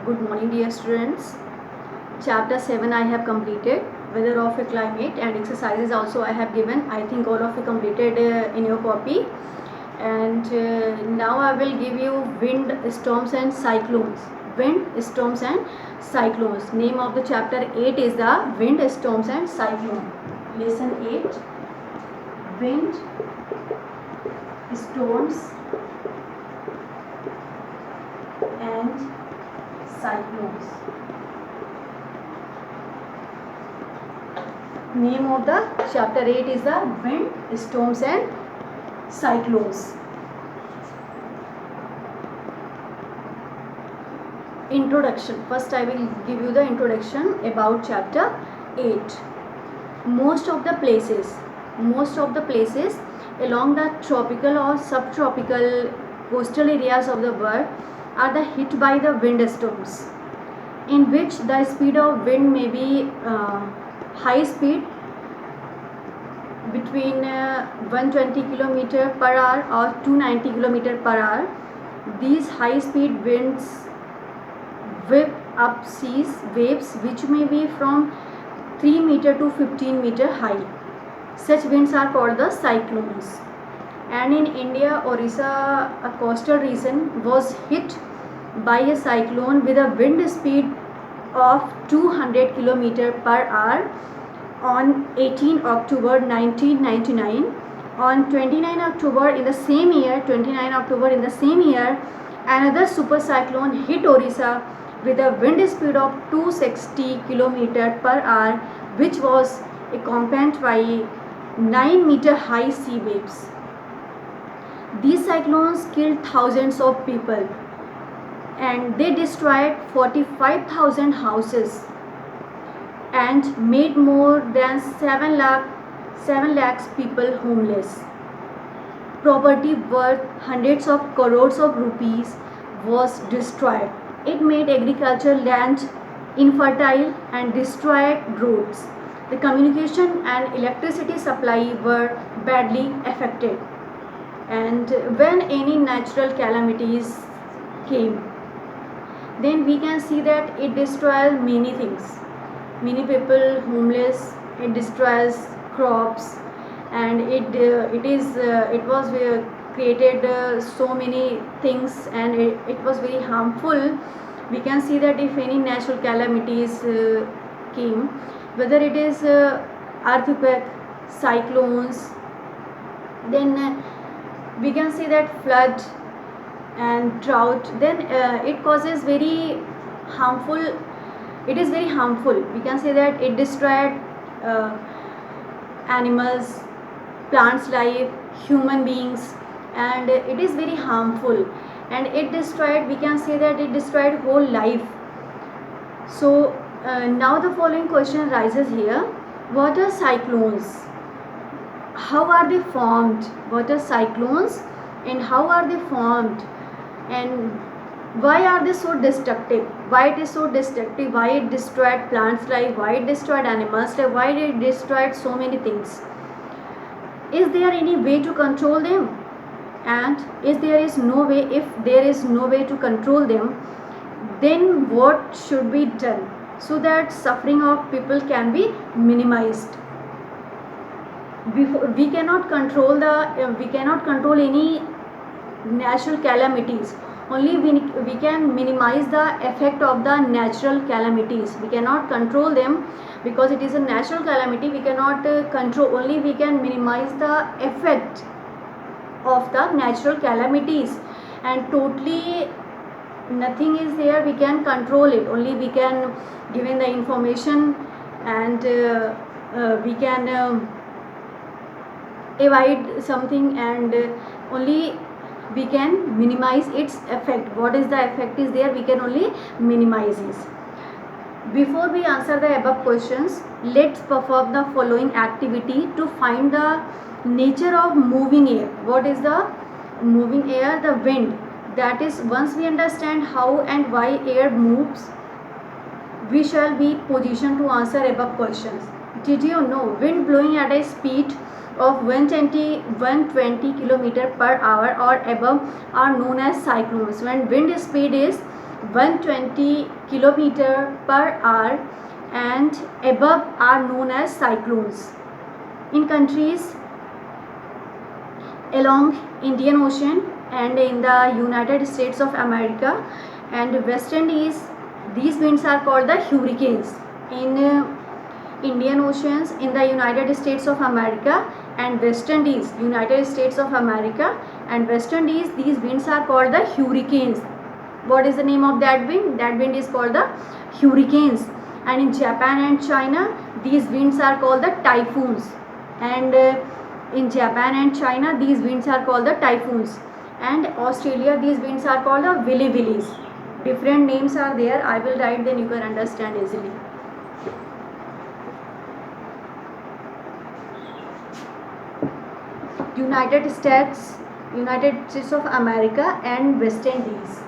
Good morning, dear students. Chapter 7 I have completed, weather of a climate, and exercises also I have given. I think all of you completed in your copy. And now I will give you wind, storms and cyclones. Wind, storms and cyclones. Name of the chapter 8 is the wind, storms and cyclone. Lesson 8. Wind, storms and cyclones. Name of the chapter 8 is the wind, storms and cyclones. Introduction. First I will give you the introduction about chapter 8. Most of the places along the tropical or subtropical coastal areas of the world are hit by the wind storms, in which the speed of wind may be high speed between 120 km per hour or 290 km per hour. These high speed winds whip up seas waves which may be from 3 meter to 15 meter high. Such winds are called the cyclones. And in India, Orissa, a coastal region, was hit by a cyclone with a wind speed of 200 km per hour on 18 October 1999. On 29 October in the same year, another super cyclone hit Orissa with a wind speed of 260 km per hour, which was accompanied by 9 meter high sea waves. These cyclones killed thousands of people and they destroyed 45,000 houses and made more than 7 lakhs people homeless. Property worth hundreds of crores of rupees was destroyed. It made agriculture land infertile and destroyed roads. The communication and electricity supply were badly affected. And when any natural calamities came, then we can see that it destroys many things. Many people homeless, it destroys crops, and it was created so many things, and it was very harmful. We can see that if any natural calamities came, whether it is earthquake, cyclones, then we can see that flood and drought, then it causes very harmful. It is very harmful. We can say that it destroyed animals, plants life, human beings, and it is very harmful. And it destroyed, we can say that it destroyed whole life. So now the following question rises here: what are cyclones? How are they formed? What are cyclones and how are they formed? And why are they so destructive? Why it is so destructive? Why it destroyed plants life? Why it destroyed animals life? Why it destroyed so many things? Is there any way to control them? And if there is no way to control them, then what should be done so that suffering of people can be minimized? We cannot control any natural calamities. Only we can minimize the effect of the natural calamities. We cannot control them because it is a natural calamity. We cannot control. Only we can minimize the effect of the natural calamities, and totally nothing is there we can control it. Only we can give in the information, and we can avoid something, and only we can minimize its effect. What is the effect is there, we can only minimize it. Before we answer the above questions, let's perform the following activity to find the nature of moving air. What is the moving air? The wind. That is, once we understand how and why air moves, we shall be positioned to answer above questions. Did you know wind blowing at a speed of 120 km per hour or above are known as cyclones? When wind speed is 120 kilometer per hour and above are known as cyclones. In countries along Indian Ocean and in the United States of America and West Indies, these winds are called the hurricanes. In Indian Oceans, in the United States of America and West Indies, United States of America and West Indies, these winds are called the hurricanes. What is the name of that wind? That wind is called the hurricanes. And in Japan and China, these winds are called the typhoons. And in Japan and China, these winds are called the typhoons. And Australia, these winds are called the willy willies. Different names are there. I will write, then you can understand easily. United States of America and West Indies.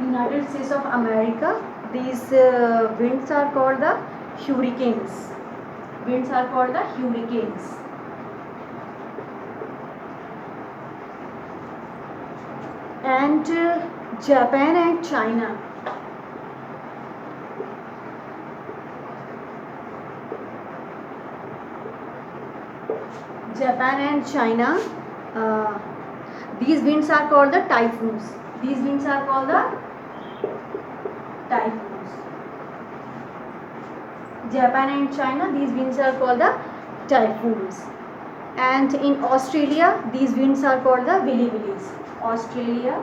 United States of America, these winds are called the hurricanes. Winds are called the hurricanes. And Japan and China. Japan and China, these winds are called the typhoons. These winds are called the typhoons. Japan and China, these winds are called the typhoons. And in Australia, these winds are called the willy willies. Australia,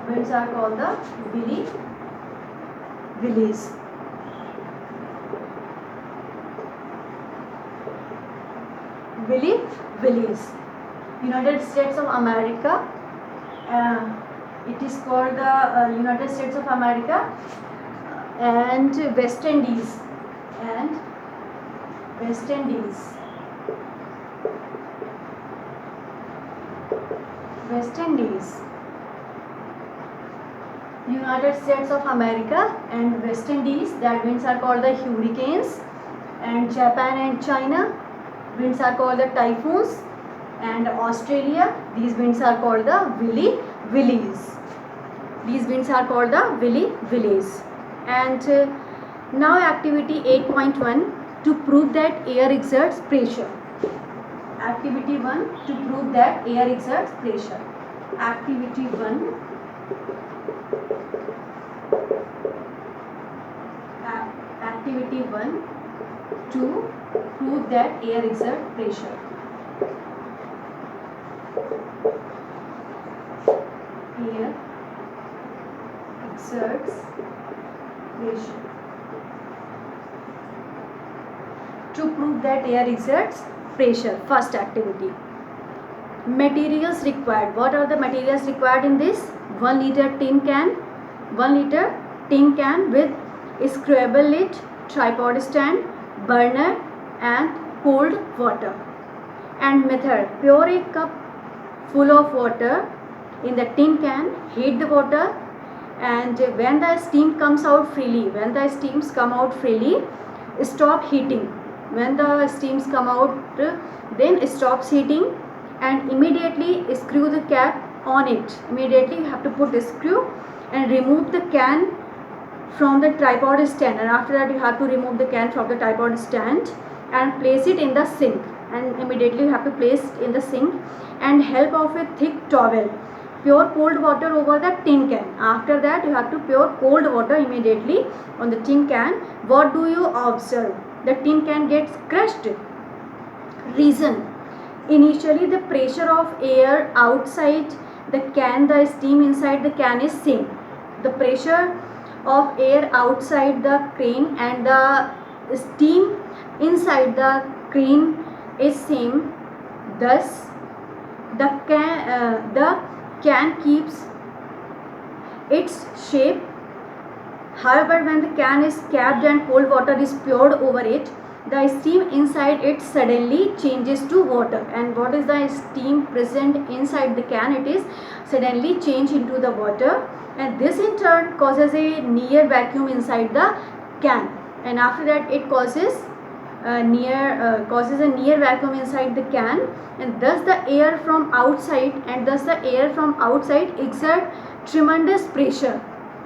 winds are called the willy willies. Willy willies. United States of America, it is called the United States of America and West Indies and West Indies. West Indies, United States of America and West Indies, that winds are called the hurricanes. And Japan and China, winds are called the typhoons. And Australia, these winds are called the willy willies. These winds are called the willy willies. And now activity 8.1, to prove that air exerts pressure. Activity 1, to prove that air exerts pressure. Activity 1. Activity 1, to prove that air exerts pressure. Air exerts pressure. To prove that air exerts pressure, first activity. Materials required. What are the materials required in this? 1 liter tin can. 1 liter tin can with screwable lid, tripod stand, burner and cold water. And method: pour a cup full of water in the tin can, heat the water, and when the steam comes out freely, stop heating. When the steams come out, then stops heating and immediately screw the cap on it. Immediately you have to put a screw and remove the can from the tripod stand, and after that you have to remove the can from the tripod stand and place it in the sink, and immediately you have to place it in the sink and help of a thick towel. Pour cold water over the tin can. After that you have to pour cold water immediately on the tin can. What do you observe? The tin can gets crushed. Reason: initially the pressure of air outside the can, the steam inside the can is same. The pressure of air outside the crane and the steam inside the crane is same. Thus the can keeps its shape. However, when the can is capped and cold water is poured over it, the steam inside it suddenly changes to water. And what is the steam present inside the can? It is suddenly change into the water, and this in turn causes a near vacuum inside the can, and after that it causes a near vacuum inside the can, and thus the air from outside exert tremendous pressure,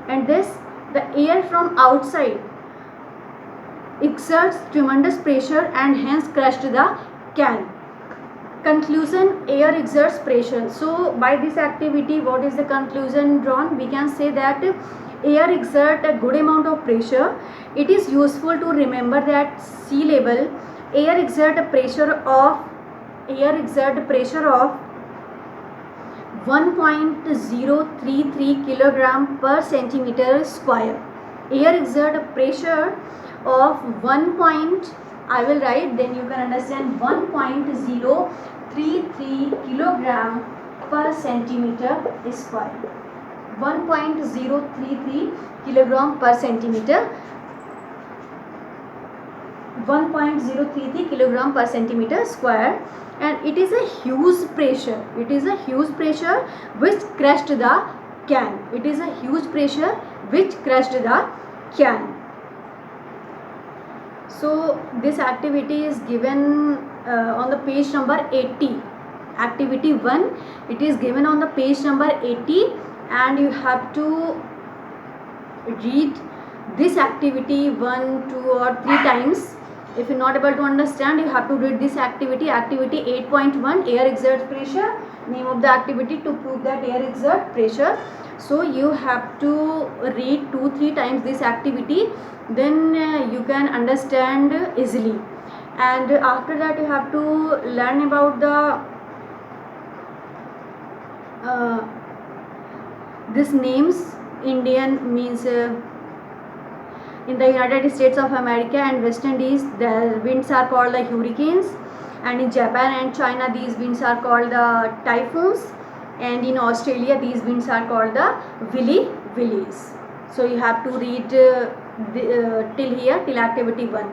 and this the air from outside exerts tremendous pressure and hence crushed the can. Conclusion: air exerts pressure. So by this activity, what is the conclusion drawn? We can say that air exerts a good amount of pressure. It is useful to remember that sea level air exerts a pressure of 1.033 kilogram per centimeter square. Air exert a pressure of 1. I will write, then you can understand, 1.033 kilogram per centimeter square. 1.033 kilogram per centimeter 1.033 kilogram per centimeter square, and it is a huge pressure. Which crushed the can. So this activity is given on the page number 80. Activity 1, it is given on the page number 80, and you have to read this activity 1, 2 or 3 times. If you are not able to understand, you have to read this activity. Activity 8.1, air exerts pressure. Name of the activity to prove that air exerts pressure. So you have to read 2-3 times this activity, then you can understand easily. And after that you have to learn about the this names. Indian means in the United States of America and West Indies, the winds are called the hurricanes, and in Japan and China these winds are called the typhoons, and in Australia these winds are called the willies. So you have to read till here, till activity 1.